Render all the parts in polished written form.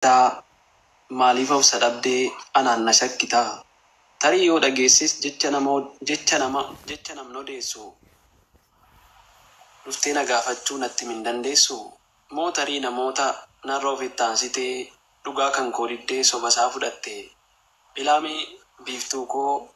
Ta maaliif of sadhabdee anaan na shakkitaa? Tarii yoo dhageessis jecha namni odeessu dhuftee na gaafachuu natti min dandeessu? Moo tarii namoota narra of ittaansitee dhugaa kan koo diddee sobasaa fudhatte? Ilaamee biiftuu koo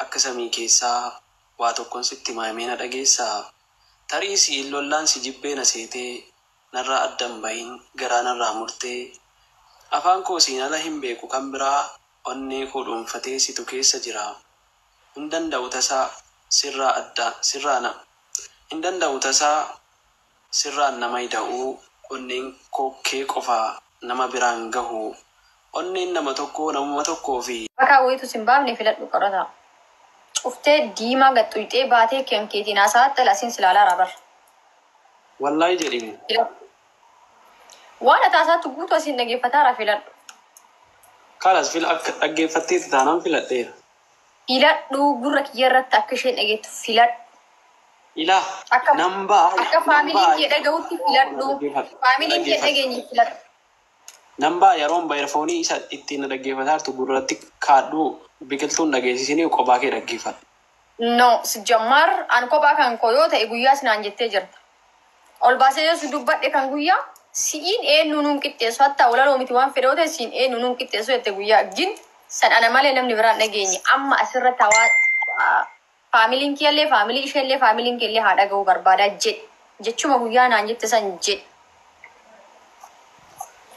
akka samii keessaa waa tokkoon sitti maamee na dhageessaa? Tarii si'in lollaan si jibbee na seetee narraa addan bahin garaa narraa murtee afaan koo siin ala hin beeku kan biraa onnee koo dhuunfatee situ keessa jira. Hin danda'u tasaa sirraan nama hidha'uu onneen kokkee qofaa nama biraan gahu. Onneen nama tokkoo fi Bakka wayitu sin baafne filadhu qorata. Cuftee diimaa gaxxuyxee baatee keetiin haasawaatti lasiin silaalaa rabar. wallaahi jedhime. Waan ataasaatti guutuu asiin dhaggeeffataara filadhu. Kalas akka dhaggeeffatteeti taanaan filadheera. Filadhu gurra kiyya irratti akka isheen dhageettu filadhu. Ilaa nambaa Akka faamiliin kee dhaga'utti filadhu. Faamiliin kee dhageenyi filadhu. Nambaa yeroon bayirfoonii isa ittiin dhaggeeffataartu gurratti kaadhuu biqiltuun dhageessisanii kophaa kee dhaggeeffata. No, sijjammar an kophaa kan koo yoo ta'e guyyaa sinaan jettee jirta. Ol baasee yoo si dubbadhe kan guyyaa si'iin eenyu nuun qixxeessu hatta walaloo miti waan fedhe yoo ta'e si'iin eenyu nuun qixxeessu jette guyyaa jin san ana malee namni biraan dhageenye amma asirratti hawaa faamiliin kiyallee faamilii isheellee faamiliin keellee haa dhaga'uu barbaadaa jedhe jechuma guyyaa naan jette san jedhe.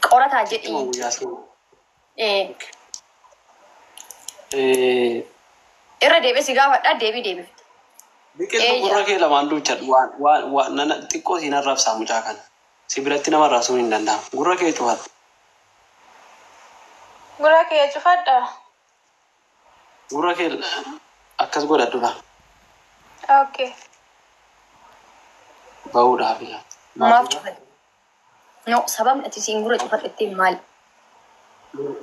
Qorataa jedhi. Irra deebi'ee si gaafadhaa deebii. Biqiltuu gurra kee lamaan duuchadhu waan xiqqoo siin arrabsaa mucaa kana. Si biratti nama raasuun hin danda'amu. Gurra kee cufadhu. Gurra kee cufadha. Gurra kee akkas godhadhudha. Okay. Bahuudhaaf. Maaf cufadhe? No, sababni ati siin gurra cufadhettee maali?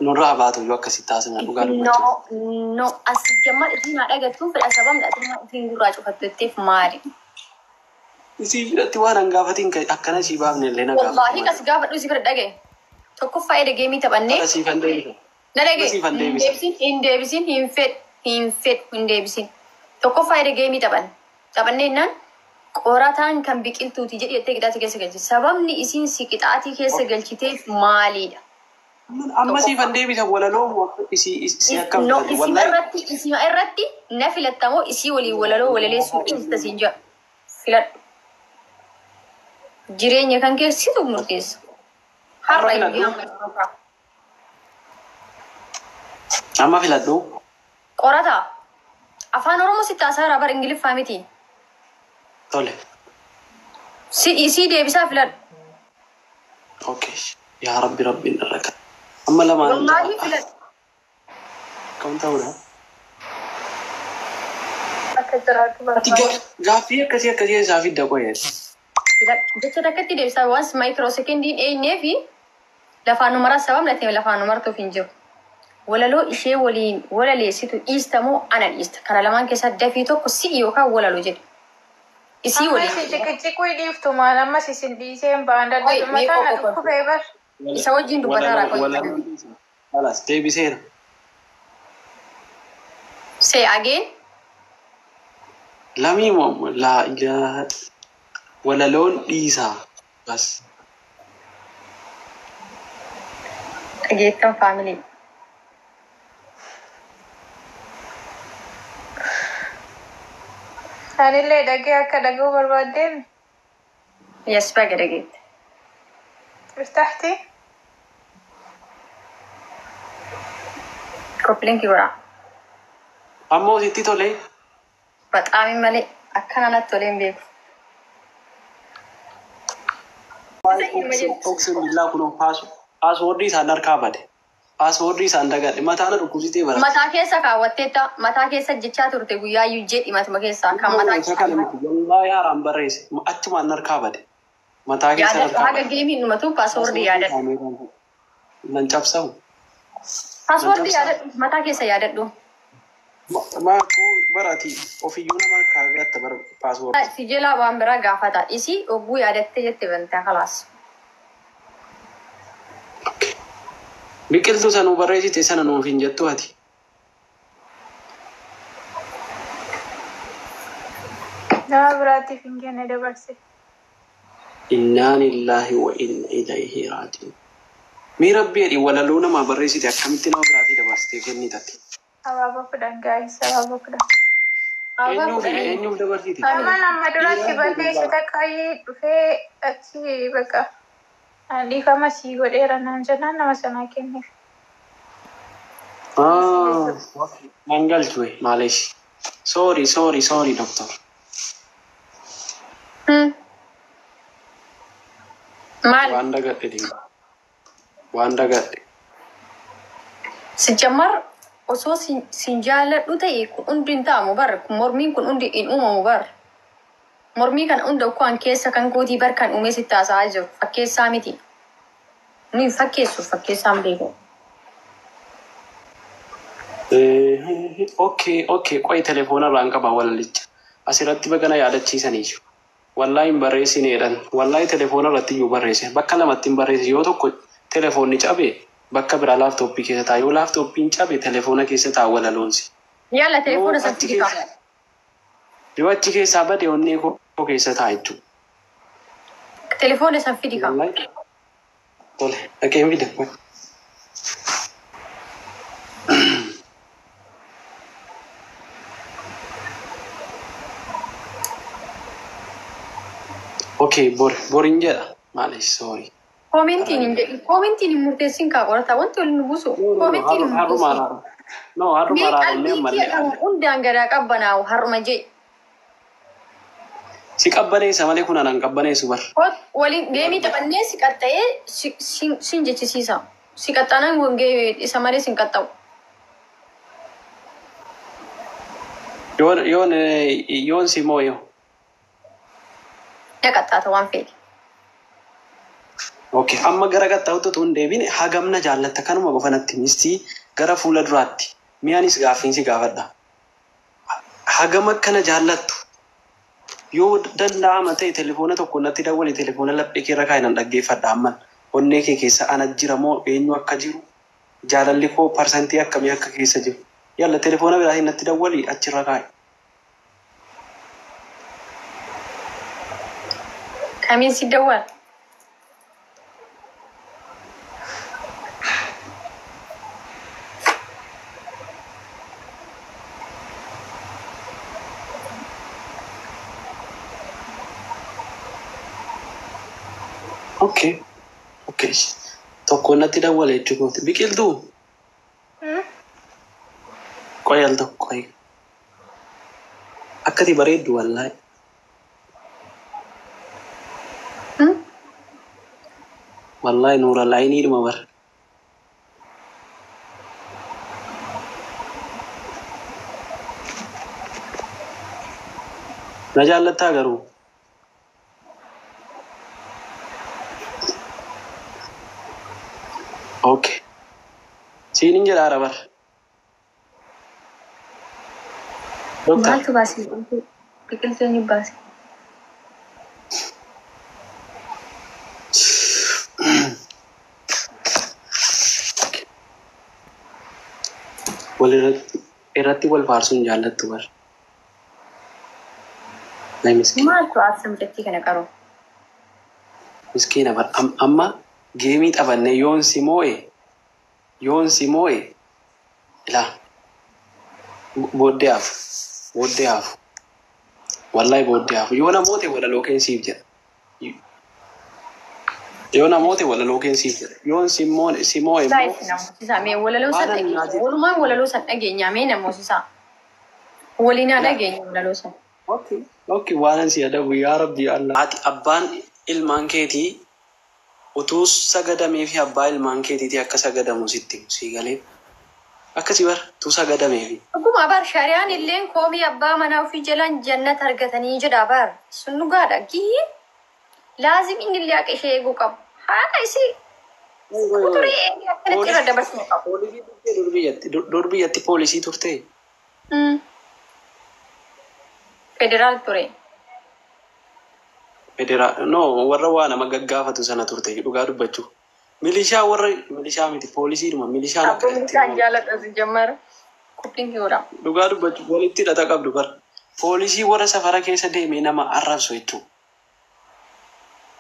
Nurraa baatu yoo akkasitti taasisa dhugaa dubbachuu. No, asi jammar isin haa dhagattuu fedha sababni ati siin gurraa cufadhetteef maali? Isii biratti waan hangaafatiin akkana sii baafne illee na gaafatu. Wallaahi kas gaafadhu si bira dhagaye. Tokkoffaa edda geemii taphannee. Akka siifan deebisa. Na dhagaye. Siifan deebisa. Hin deebisin. Tokkoffaa edda geemii taphannee naan qorataan kan biqiltuuti jedhi jettee qixaatii keessa galchi. Sababni isiin si qixaatii keessa galchiteef maalidha? Amma siifan deebisa walaloo isii akka Isii irratti na filattamoo isii waliin walaloo walaleessuu dhiista siin jira. Filadhu. Jireenya kan keessatu murteessa. Har'a iyyuu amma filadhu. Qorataa. Afaan Oromoo sitti haasaa bara Ingiliffaa miti. Tole. Isii deebisaa filadhu. Okay. Yaa rabbiin irra kan. Amma lamaan. Wallaahi filadhu. Kam ta'uudha? Akka jiraatu barbaada. Gaaffii akkasii isaa fidda qoyee. Jecha takkatti deebisaa waan maayikiroo sekendiin eenyee fi lafaan numaraa sababni ati lafaan numartuuf hin jiru. Walaloo ishee waliin walaleessitu dhiista moo ana dhiista? Kana lamaan keessaa dafii tokko si'i yookaan walaloo jedhu. Isii waliin. Amma ciqiccikuu dhiiftu maal ammas isin dhiiseen ba'an daddabataan dhukkubee bar. Isa wajjin dubbataa raakoo. Alas deebiseera. Say again. Lamii moo laa ilaa walaloon dhiisaa bas. Dhageettan faamilii. Anillee dhagee akka dhaga'uu barbaaddeen. Yes, baga dhageette. Irtaxti? Kopplinkii godhaa. Ammoo sitti tolee. Baxaami malee akkana natti tolee hin beeku. Oksiin billaa kunoo paaswoordii isaan harkaa bade. Paaswoordii isaan dagadhe mataana dhukkubsitee bara. Mataa keessa kaawwatteetta mataa keessa jechaa turte guyyaa iyyuu jedhi matuma keessaa kan mataa keessa. Wallaahi haaraan barreesse achumaan harkaa bade. Mataa keessa harkaa bade. Haga geemiin dhumatu paaswoordii yaadadhu. Nan cabsamu. Paaswoordii yaadadhu mataa keessa yaadadhu. Maakuu barati ofiyyuu nama harkaa biratta bara paaswoordii. Si jalaa waan biraa gaafata. Isii ogguu yaadattee jette bantaa kalaas. Biqiltuu sanuu barreessite sana nuuf hin jettu ati. Nama biraatiif hin kenne dabarse. Innaa lillahi wa inna ilayhi raaji'uun. Mee rabbi jedhi walaloo namaa barreessite akkamitti nama biraatii dabarsitee kennitatti? Abaaboo kudhan gaa'is abaaboo kudhan. Eenyuuf dabarsite? Nama duratti balleessita qaayii dhufee achi bakka dhiifama sii godheera naan jennaan nama sanaa kenneef. Mangalchwe maaleesh. Sorry doctor. Maal? Waan dagadhe. Sijamar osoo sin jaalladhu ta'e kun hundi hin ta'amu bar. Mormiin kun hundi hin uumamu bar. Mormii kan hunda ukkaan keessa kan gootii bar kan uumee sitti haasa'aa jiru. Fakkeessaa miti. Nuyi fakkeessuuf fakkeessaan beeku. Okay. Qo'i telefoona irraan qaba walalicha. Asirratti bagana yaadachiisaniisu. Wallahi hin barreessineedhaan. Wallahi telefoona irratti iyyuu barreesse. Bakka lamatti hin barreesse yoo tokko telefoonni cabe bakka biraa laaftoppii keessa ta'a. Yoo laaftooppiin cabe telefoona keessa ta'a walaloonsi. Yaala telefoona satti dhiqaa. Yoo achi keessaa bade onnee koo keessa ta'a jechuudha. Telefoona saffi dhiqaa. Tole, dhaqeen fida. Okay, borin jedha. Maaliif sorry. Komentiin hin murteessin kaa qorata. Wanti waliin buusu. Komentiin hin murteessin. No, haruma raarollee malee. Hundaan garaa qabbanaa'u haruma jee. Si qabbaneessa malee kun anaan qabbaneessu bar. Waliin deemii taphannee si qaxxa'ee sin jechisiisa. Si qaxxaanaan wangee isa malee sin qaxxa'u. Yoon si mooyo. Qaxxaata waan fedhe. Okay, amma gara qaxxaa'utti tun deebine hagamna jaallatta kanuma qofanatti mistii gara fuula duraatti mi'aanis gaaffiinsi gaafadha. Hagam akkana jaallattu yoo danda'ama ta'e telefoona tokko natti dawwali telefoona laphee keerra kaayinan dhaggeeffadha amman onnee kee keessa ana jira moo eenyu akka jiru jaalalli koo parsantii akkamii akka keessa jiru yalla telefoona biraatiin natti dawwali achirra kaayi. Kamiin si dawwal? Okay. Tokko natti dawwale jechuudha. Biqiltuu. Qoyal tokko qoy. Akkati bareeddu wallahi. Wallahi nuura laayinii dhuma bar. Na jaallattaa garuu. Okay. Siinin jedhaara bar. Maaltu baasii? Biqiltuu ni baasii. Irratti wal faarsuun jaallattu bar. Maaltu aarsa mucattii kana qaroo? Miskiina bar. Amma geemii taphanne yoon si moo'e ilaa booddee hafu wallahi booddee hafu yoo namoote walaloo keensiif jedha yoon si moo'e walumaan walaloo san dhageenyaa mee namoosisaa waliinaa dhageenya walaloo san. Okay, waanan si adabu yaa rabbi Allah. Ati abbaan ilmaan keetii utuu sagadamee fi abbaa ilmaan keetiitii akka sagadamu sitti sii galee akkasii bar tuu sagadamee fi. Akkuma bar shari'aan illeen koomii abbaa manaa ofii jalaan jannata argatanii jedha bar sun dhugaadha gii laazim inni illee akka ishee eeguu qabu haadha isii kuturii akkanatti irra dabarsuu qabu. Dur biyyatti poolisii turte. Federaal ture. No, warra waa nama gaggaafatu sana turte dhugaa dubbachuu. Milishaa warra milishaa miti poolisiidhuma milishaan Abbo akka itti Milishaan jaalladha si jammara. Kubbin kiyoodha. dhugaa dubbachuuf walitti hidhata qabdu bar. Poolisii warra safara keessa deemee nama arrabsu jechuudha.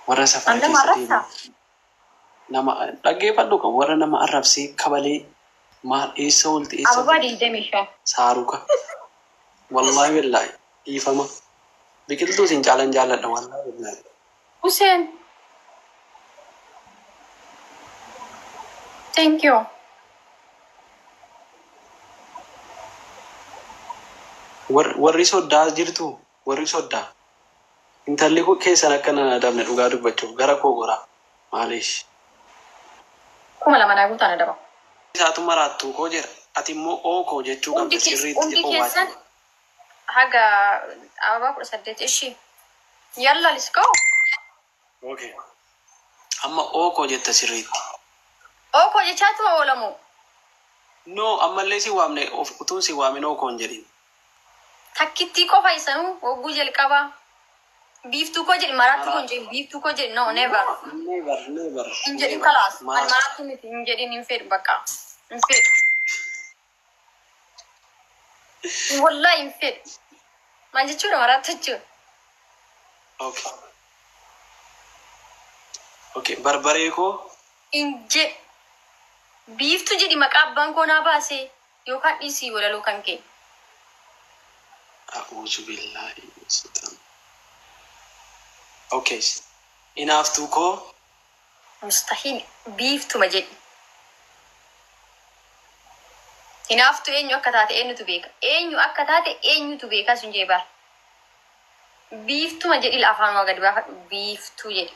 Warra safara Anda keessa marasa. deemee nama dhaggeeffadhu kan warra nama arrabsee kabalee maal eessa olti eessa Ababa diidamisha. saaruka. Wallahi billahi dhiifama. Biqiltuu sin caalan jaalladha wallahi billahi. Hussein. Thank you. Warri soddaa jirtu warri soddaa. Intalli kun keessan akkana adabne dhugaa dubbachuuf gara koo goraa. Maalish. Kuma lama naa guutaan adaba. Isaatu maraattuu koo jira. Ati immoo ookoo jechuu qabda sirriitti Hundi keessan haga ababaa 18 ishii. Yalla let's go. Okay. Amma ookoo jetta sirriitti. Ookoo jechaatu oolamu. No, ammallee si waamne utuun si waamin ookoo hin jedhin. Takkittii qofa isanuu hogguu jalqabaa. Biiftuu koo jedhi maraatti kun jedhi biiftuu koo jedhi no never. Never. Hin jedhin kalaas. Ani maraatti miti hin jedhin hin fedhu bakka. Hin fedhu. Wallahi hin fedhu. Maal jechuudha maraatti jechuudha. Okay. Okay, barbaree koo Hin jedhu. Biiftuu jedhi maqaa abbaan koo naa baasee yookaan dhiisii walaloo kan kee. a'uuzu billaahi. Okay. Inaaftuu koo Mustahil biiftuma jedhi. Hinaaftu eenyu akka taate eenyutu beeka. Eenyu akka taate eenyutu beeka sun jee bara. Biiftuma jedhi afaan waa gadi baafadhu biiftuu jedhi.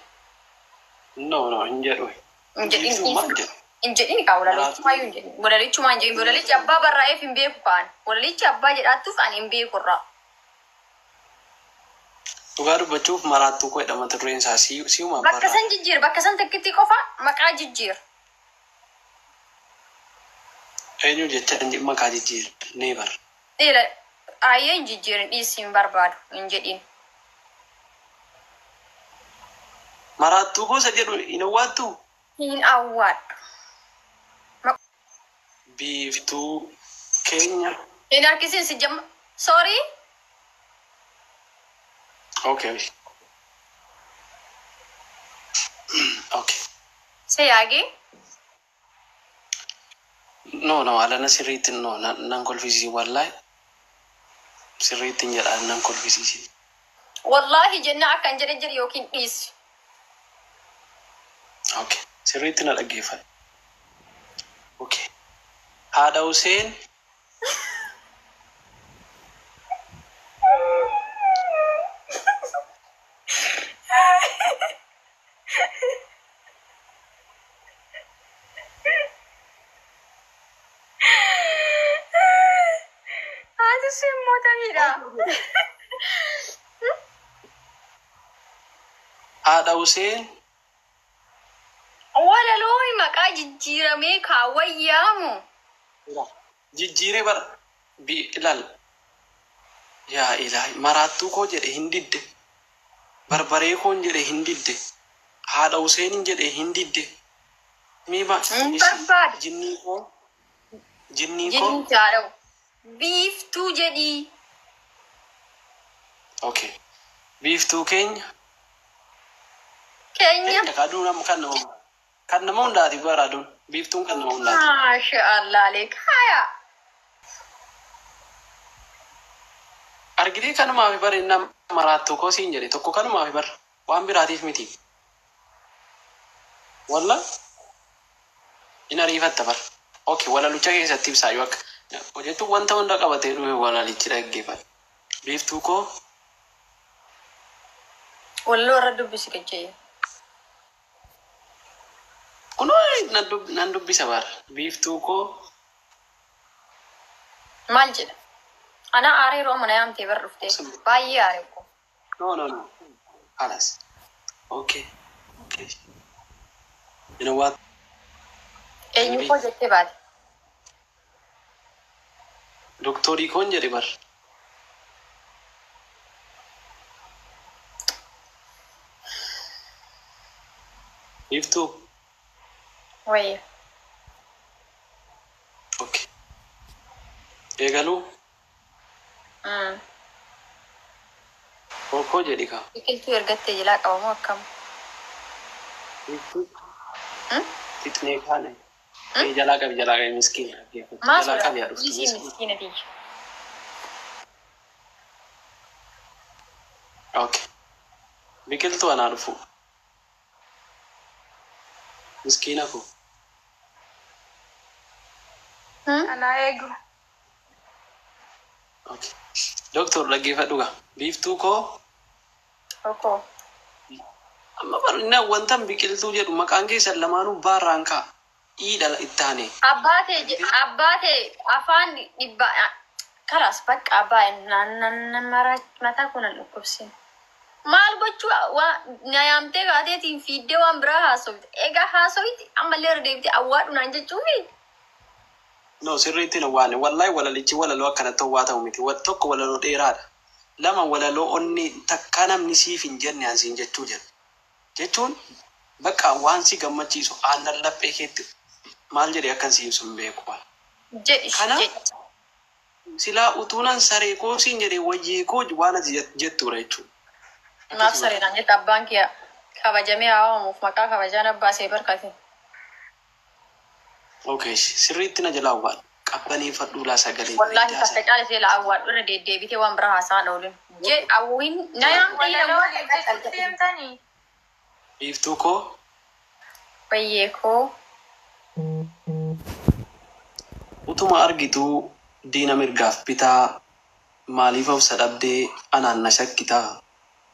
no hin jedhu. Hin jedhin Biiftuu maal dhiisu. jedhu? Hin jedhin kaa walalichumayyuu hin jedhin. Walalichumaa hin jedhin. Walalichi abbaa barraa'eef hin beeku kaan. Walalichi abbaa jedhaattuuf ani hin beeku irraa. Dhugaa dubbachuuf maraattuu koo jedhama turreen isaa si'uma Bakka san jijjiir. Bakka san takkitti qofa maqaa jijjiir. eenyu jecha maqaa jijjiir neebar. Dhiira ayyee hin jijjiirin dhiisii hin barbaadu hin jedhin. Maraattuu gosa jedhu hin hawwaattu. Hin awwaadhu. Biiftuu keenya. Hin harkisiin si jamma. Sorry. Okay. Okay. Seyaagee. No, alana sirriitti no nan kolfisiisi wallahi. Sirriitti hin jedhaan nan kolfisiisi. Wallahi jenna akkan jedhe jedhe yookiin dhiisi. Okay. Sirriitti na dhaggeeffadhu. Okay. Haadha Huseen. Haati simmootaniidha. Haadha Huseen. Walaloo maqaa jijjiiramee kaawwayyaamu. Jijjiiree bara. Ilaal. Yaa ilaahi maraattuu koo jedhe hin didde. Barbaree koon jedhe hin didde. Haadha Huseen jedhe hin didde. Miima. Hin barbaadu. Jinnii koo. Jinnii koo. Jedhin jaadhamu. Biiftuu jedhii. Okay. Biiftuu keenya. Keenya. Aduun amma kan nama hundaati bara aduun. Biiftuun kan nama hundaati. Maasha Allah leekaya. Argitee kanumaa fi bara inni maraattuu koo siin jedhe tokko kanumaa fi bara waan biraatiif miti. Walla in ariifatta bara. Okay, walalucha keessatti ibsaa yoo akka hojjetu wanta hunda qabatee dhufe walalichi dhaggeeffata. Biiftuu koo Walloo irra dubbisi gajjee. kunoo nan dubbisa bara. Biiftuu koo Maal jedha? Ana aaree yeroo mana yaamtee bara dhuftee. Baay'ee aaree koo. no. Alas. Okay. You know what? Eenyu koo jettee baate. Doktorii koon jedhe bara. Biiftuu Wayya. Okay. Eegaluu Kookoo jedhi kaa. Biqiltuu ergattee jalaa qabamoo akkam? Fixnee kaane. Jalaa qabi miskiina. Maa Jalaa qabi yaa sodaa? dhuftu Isii miskiina tiyya. Okay. Biqiltuu anaa dhufu. Miskiina koo. Anaa eegu. Okay. Doktor dhaggeeffadhu gaa. Biiftuu koo. Okoo. Amma barina wantan biqiltuu jedhu maqaan keessan lamaanuu baarraan kaa. Iidhala ittaane. Abbaatee afaan dhibbaa karas bakka abbaa mataa kunan dhukkubsin. Maal gochuu na yaamtee gaateetiin fiiddee waan biraa haasofte. Egaa haasofti ammallee irra deebitee awwaadhunaan jechuufi. No sirriitti na waane. Wallahi walalichi walaloo akkanatti hawwaa ta'u miti. Tokko walaloo dheeraadha. Lama walaloo onni takka namni siif hin jenne ansiin jechuu jedhu. Jechuun bakka waan si gammachiisu aannan laphee keetti maal jedhee akkan si ibsu hin beeku. Kanaaf silaa utuunan saree koo siin jedhee wayyee koo waan ati jettuudha jechuudha. Maaf sareedhaan jetta abbaan kiyya kabajamee hawamuuf maqaa kabajaan abbaasee barkate. Okay, sirriitti na jalaa waan qabbaneeffadhuu laa sagalee. Wallaahi takka caalesee la awwaadhu irra deddeebitee waan biraa haasa'an oolin. Awwiin na yaamtee deemtanii. Biiftuu koo. Wayyee koo. Utuma argituu diina mirgaaf bitaa maaliif obsa dhabdee anaan na shakkitaa.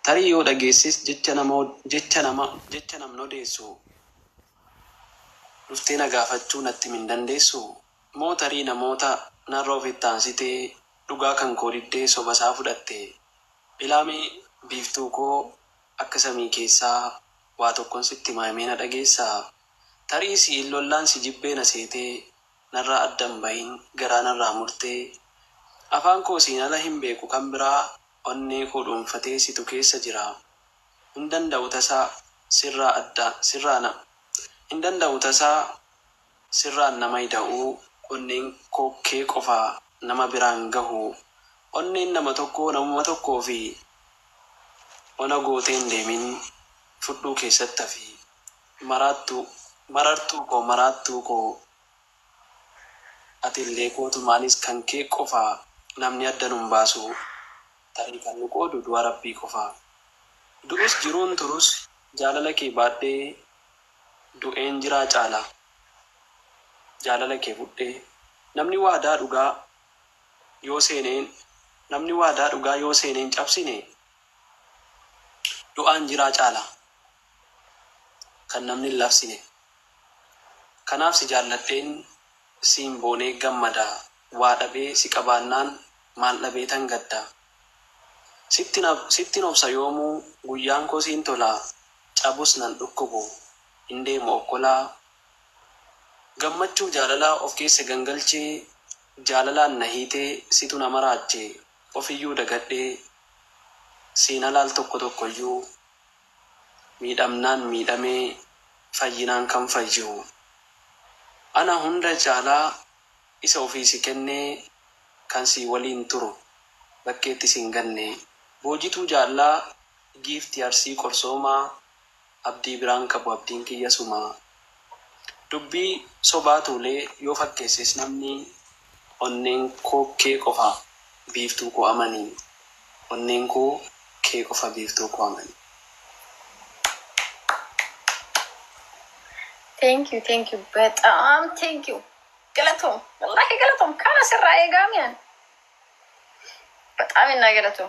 Tarii yoo dhageessis jecha namni odeessu. Dhuftee na gaafachuu natti min dandeessu. Moo tarii namoota narra ofitti taansitee dhugaa kan koo diddee sobasaa fudhatte. Ilaamee biiftuu koo akka samii keessaa waa tokkoon sitti maamee na dhageessaa. Tarii si'in lollaan si jibbee na seetee narraa addan bahin garaa narraa murtee. Afaan koo siin ala hin beeku kan biraa onnee koo dhuunfatee situ keessa jira. Hin danda'u tasaa sirraan nama ida'uu onneen kokkee qofaa nama biraan gahu. Onneen nama tokkoo fi ona gooteen deemin fudhuu keessatti hafi. Marartuu koo atillee kootumaanis kan kee qofaa namni adda nun baasu. Tarii kan nu qoodu du'a rabbii qofaa. Du'us jiruun turus jaalala kee baadhee du'een jiraa caala. Jaalala kee fudhee namni waadaa dhugaa yoo seeneen cabsine du'aan jiraa caala. Kan namni hin labsine. Kanaaf si jaalladheen siin boonee gammada. Waa dhabee si qabaannaan maal dhabee tan gadda. Sittin obsa yoomuu guyyaan koo siin tolaa. Cabus nan dhukkubu hin deemu okkolaa. Gammachuu jaalalaa of keessa gangalchee jaalalaan na hiitee situ nama raachee ofiyyuu dagadhee siin alaal tokkoyyuu miidhamnaan miidhamee fayyinaan kan fayyu. Ana hunda caalaa isa ofiisi kennee kan sii waliin turu bakkeetti siin ganne. Boojituu jaallaa giifti arsii qorsoomaa abdii biraan qabu abdiin kiyya sumaa. Dubbii sobaa tuulee yoo fakkeesses namni onneen koo kee qofa biiftuu koo amanii. Onneen koo kee qofa biiftuu koo amanii. Thank you. Thank you. Galatom. Wallahi galatom. Kana sirraa eegaamiyan. በጣም እናገለቱ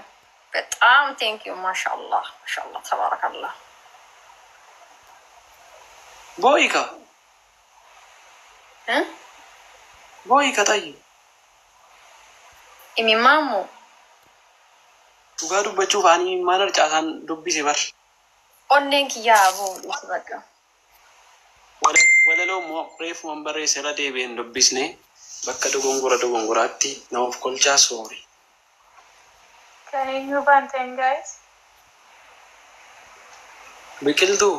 በጣም ቴንክ ዩ ማሻአላህ ተባረከላህ ቦይካ ጣይ ኢሚማሙ ቱጋ ዱበቹ ፋኒ ማነር ጫሳን ዱቢሴ በር ኦኔን ኪያቡ በቃ ወለሎ ሬፍ ወንበሬ ሰራ ዴቤን ዱቢስኔ በከ ዶጎንጎራቲ ነውፍ ኮልቻ ሶሪ. Can you move on then, guys? Biqiltuu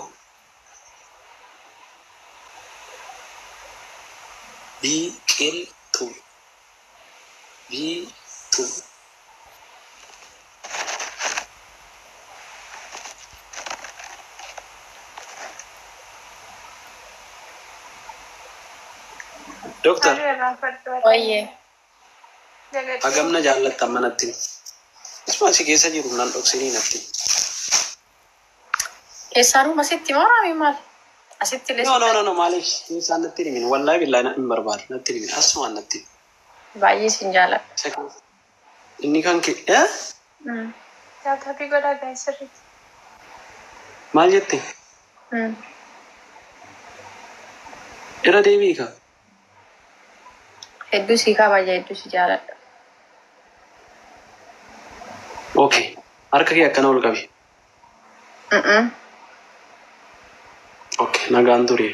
biqiltuu biituu Doktor Wayyee. hagamna jaallattan manatti isuma si keessa jiru nan dhoksinii natti Keessaanuma sitti maami maal? Asitti no maaliif isaan natti himin wallahi billahi hin barbaadu natti himin asumaan natti baay'ee sin jaaladha. inni kan kee Taataafi godhaa gaa'e sirriitti. maal jette irra deebii ka Hedduu si kabaja hedduu si jaaladha. okay harka kee akkana ol qabi okay nagaan turee